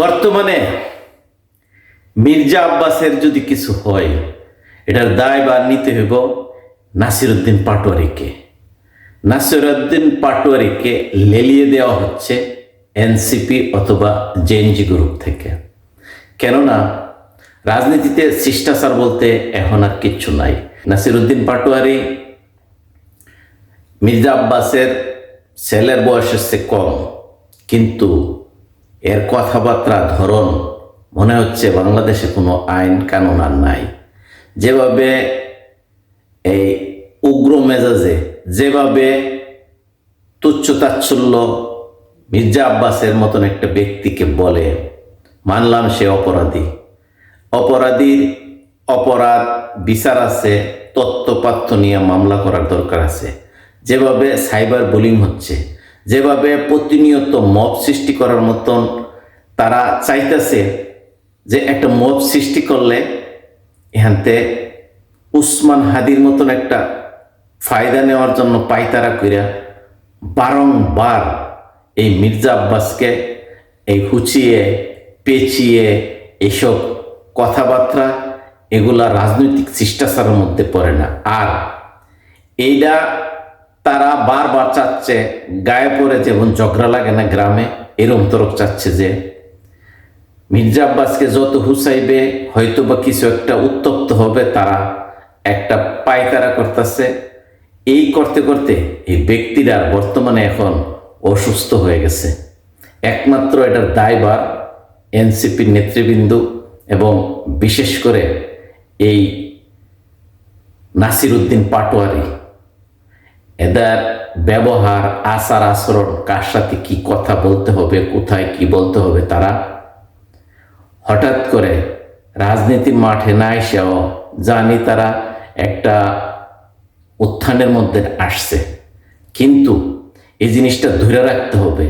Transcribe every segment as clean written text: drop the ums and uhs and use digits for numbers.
বর্তমানে মির্জা আব্বাসের যদি কিছু হয়, এটার দায়ভার নিতে হইব নাসিরউদ্দিন পাটোয়ারিকে। নাসিরউদ্দিন পাটোয়ারিকে লেলিয়ে দেওয়া হচ্ছে এনসিপি অথবা জেএনজি গ্রুপ থেকে। কেননা রাজনীতিতে শিষ্টাচার বলতে এখন আর কিচ্ছু নাই। নাসিরউদ্দিন পাটোয়ারি মির্জা আব্বাসের ছেলের বয়সের চেয়ে কম, কিন্তু এর কথাবার্তা ধরন মনে হচ্ছে বাংলাদেশে কোনো আইন কানুন আর নাই। যেভাবে এই উগ্র মেজাজে যেভাবে তুচ্ছ-তাচ্ছল্য মির্জা আব্বাসের মতন একটা ব্যক্তিকে বলে, মানলাম সে অপরাধী, অপরাধীর অপরাধ বিচার আছে, তথ্যপাত্য নিয়ে মামলা করার দরকার আছে। যেভাবে সাইবার বুলিং হচ্ছে, যেভাবে প্রতিনিয়ত মব সৃষ্টি করার মতন তারা চাইতেছে যে একটা মব সৃষ্টি করলে এখানতে উসমান হাদির মতন একটা ফায়দা নেওয়ার জন্য পায়তারা কইরা বারংবার এই মির্জা আব্বাসকে এই হুচিয়ে পেঁচিয়ে এসব কথাবার্তা, এগুলা রাজনৈতিক শিষ্টাচারের মধ্যে পড়ে না। আর এইটা তারা বারবার চাচ্ছে, গায়ে পড়ে যেমন ঝগড়া লাগে না গ্রামে, এরম তরফ চাচ্ছে যে মির্জা আব্বাসকে যত হুসাইবে হয়তো বা কিছু একটা উত্তপ্ত হবে, তারা একটা পায়তারা করতেছে। এই করতে করতে এই ব্যক্তিরা বর্তমানে এখন অসুস্থ হয়ে গেছে। একমাত্র এটার দায়ভার এনসিপির নেতৃবৃন্দ এবং বিশেষ করে এই নাসিরউদ্দিন পাটোয়ারি। এদের ব্যবহার, আচার আচরণ, কার সাথে কি কথা বলতে হবে, কোথায় কি বলতে হবে, তারা হঠাৎ করে রাজনীতির মাঠে না এসেও জানি তারা একটা উত্থানের মধ্যে আসছে, কিন্তু এই জিনিসটা ধরে রাখতে হবে।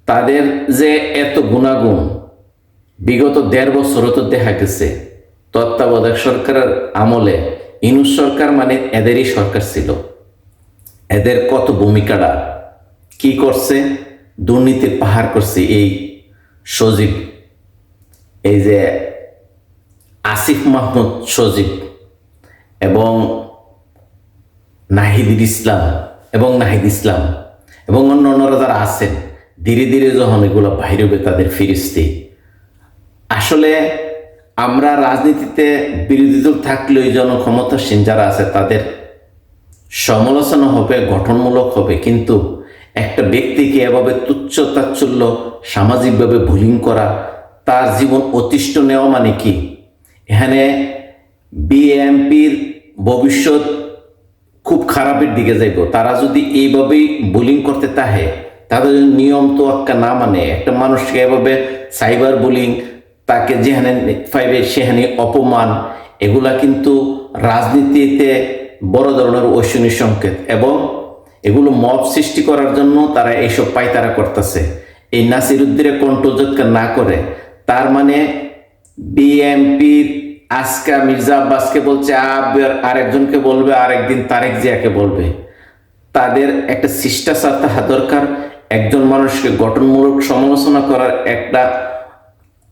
তাদের যে এত গুণাগুণ বিগত 1.5 বছরও তো দেখা গেছে। তত্ত্বাবধায়ক সরকারের আমলে ইউনূস সরকার মানে এদেরই সরকার ছিল। এদের কত ভূমিকাটা কি করছে, দুর্নীতির পাহাড় করছে এই সজীব, এই যে আসিফ মাহমুদ সজীব এবং নাহিদ ইসলাম এবং অন্যান্যরা যারা আছেন, ধীরে ধীরে যখন এগুলো বাইরে হবে তাদের ফিরিস্তি। আসলে আমরা রাজনীতিতে বিরোধী দল থাকলে ওই জনক্ষমতাসীন যারা আছে তাদের সমালোচনা হবে, গঠনমূলক হবে, কিন্তু একটা ব্যক্তিকে এভাবে তুচ্ছ তাচ্ছল্য, সামাজিকভাবে বুলিং করা, তার জীবন অতিষ্ঠ নেওয়া মানে কি? এখানে বিএনপির ভবিষ্যৎ খুব খারাপের দিকে যাইব। তারা যদি এইভাবেই বুলিং করতে তাহে, তাদের নিয়ম তো একটা না মানে, একটা মানুষকে এভাবে সাইবার বুলিং, তাকে যেখানে পাইবে সেখানে অপমান, এগুলা কিন্তু রাজনীতিতে বড় ধরনের ঐশনী সংকেত, এবং এগুলো মব সৃষ্টি করার জন্য তারা এইসব পায়তারা করতেছে। এই নাসিরউদ্দিনের কন্ট্রোল যদি না করে, তার মানে বিএনপির আজকা মির্জা আব্বাসকে বলছে, আরেকজনকে বলবে, আরেকদিন তারেক জিয়াকে বলবে। তাদের একটা শিষ্টাচার থাকা দরকার। একজন মানুষকে গঠনমূলক সমালোচনা করার একটা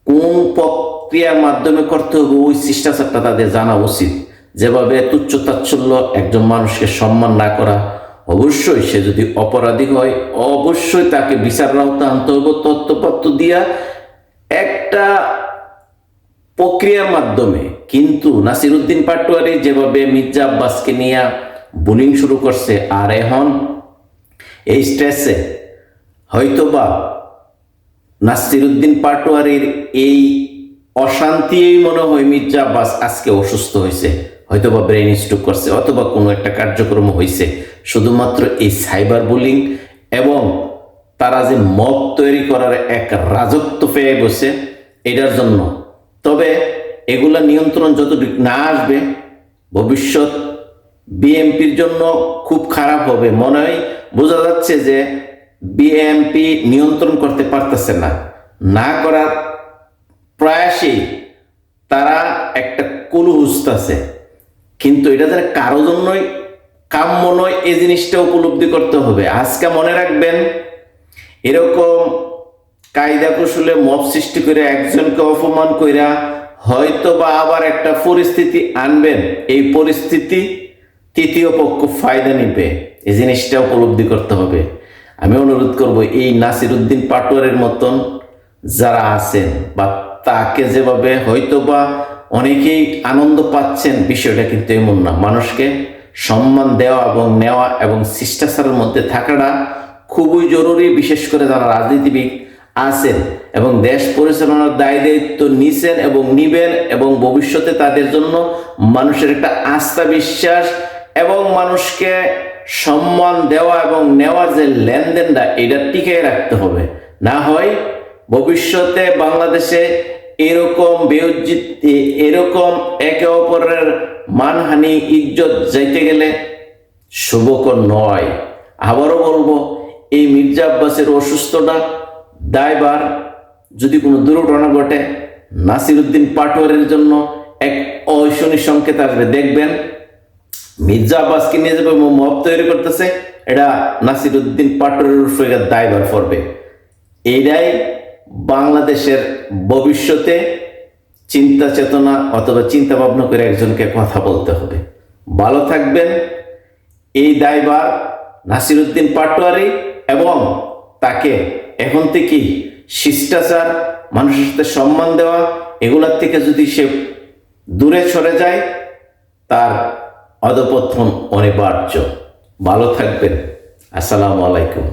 কোন প্রক্রিয়ার মাধ্যমে করতে হবে, ওই শিষ্টাচারটা তাদের জানা উচিত। যেভাবে তুচ্ছ তাচ্ছল্য, একজন মানুষকে সম্মান না করা, অবশ্যই সে যদি অপরাধী হয় অবশ্যই তাকে বিচারের আওতায় আনতে হবে, তথ্যপত্র দিয়া একটা প্রক্রিয়ার মাধ্যমে। কিন্তু নাসিরউদ্দিন পাটোয়ারি যেভাবে মির্জা আব্বাসকে নিয়ে বুলিং শুরু করছে, আর এখন এই স্ট্রেসে হয়তোবা নাসিরউদ্দিন পাটোয়ারির এই অশান্তি মনে হয় মির্জা আব্বাস আজকে অসুস্থ হয়েছে, হয়তোবা ব্রেন স্ট্রোক করছে, অথবা কোনো একটা কার্যক্রম হয়েছে শুধুমাত্র এই সাইবার বুলিং এবং তারা যে মব তৈরি করার এক রাজত্ব পেয়ে বসে এটার জন্য। তবে এগুলা নিয়ন্ত্রণ যতটুকু না আসবে, ভবিষ্যৎ বিএনপির জন্য খুব খারাপ হবে। মনে হয় বোঝা যাচ্ছে যে বিএনপি নিয়ন্ত্রণ করতে পারতেছে না, না করার প্রয়াসেই তারা একটা কুলু হুসতেছে, কিন্তু এটা যেন কারো জন্যই কাম্য নয়, এই জিনিসটা উপলব্ধি করতে হবে। আজকে মনে রাখবেন, এরকম কায়দা কৌশলে মব সৃষ্টি করে একজনকে অপমান কইরা হয়তো বা আবার একটা পরিস্থিতি আনবেন, এই পরিস্থিতি তৃতীয় পক্ষ ফায়দা নিবে, এই জিনিসটা উপলব্ধি করতে হবে। আমি অনুরোধ করব এই নাসিরউদ্দিন পাটোয়ারির মতন যারা আছেন বা তাকে যেভাবে হয়তো বা অনেকেই আনন্দ পাচ্ছেন, বিষয়টা কিন্তু এমন না। মানুষকে সম্মান দেওয়া এবং নেওয়া এবং শিষ্টাচারের মধ্যে থাকাটা খুবই জরুরি, বিশেষ করে যারা রাজনীতিবিদ আছেন এবং দেশ পরিচালনার দায় দায়িত্ব নিছেন এবং নিবেন, এবং ভবিষ্যতে তাদের জন্য মানুষের একটা আস্থা বিশ্বাস এবং মানুষকে সম্মান দেওয়া এবং নেওয়ার যে লেনদেনটা, এটা টিকিয়ে রাখতে হবে। না হয় ভবিষ্যতে বাংলাদেশে এরকম বেউজ্জিতি, এরকম একে অপরের মানহানি, ইজ্জত যাইতে গেলে শুভকর নয়। আবারও বলবো, এই মির্জা আব্বাসের অসুস্থতা দায়ভার যদি কোনো দুর্ঘটনা ঘটে, নাসিরউদ্দিন পাটোয়ারির জন্য এক অশনি সংকেত আসবে। দেখবেন মির্জা আব্বাসকে নিয়ে যাবে মব তৈরি করতেছে, এটা নাসিরউদ্দিন পাটোয়ারির উপরে দায়ভার পড়বে। এইটাই বাংলাদেশের ভবিষ্যতে চিন্তা চেতনা অথবা চিন্তা ভাবনা করে একজনকে কথা বলতে হবে। ভালো থাকবেন। এই দায়ভার নাসিরউদ্দিন পাটোয়ারি এবং তাকে এখন থেকেই শিষ্টাচার, মানুষের সাথে সম্মান দেওয়া, এগুলার থেকে যদি সে দূরে সরে যায়, তার অধঃপতন অনিবার্য। ভালো থাকবেন। আসসালামু আলাইকুম।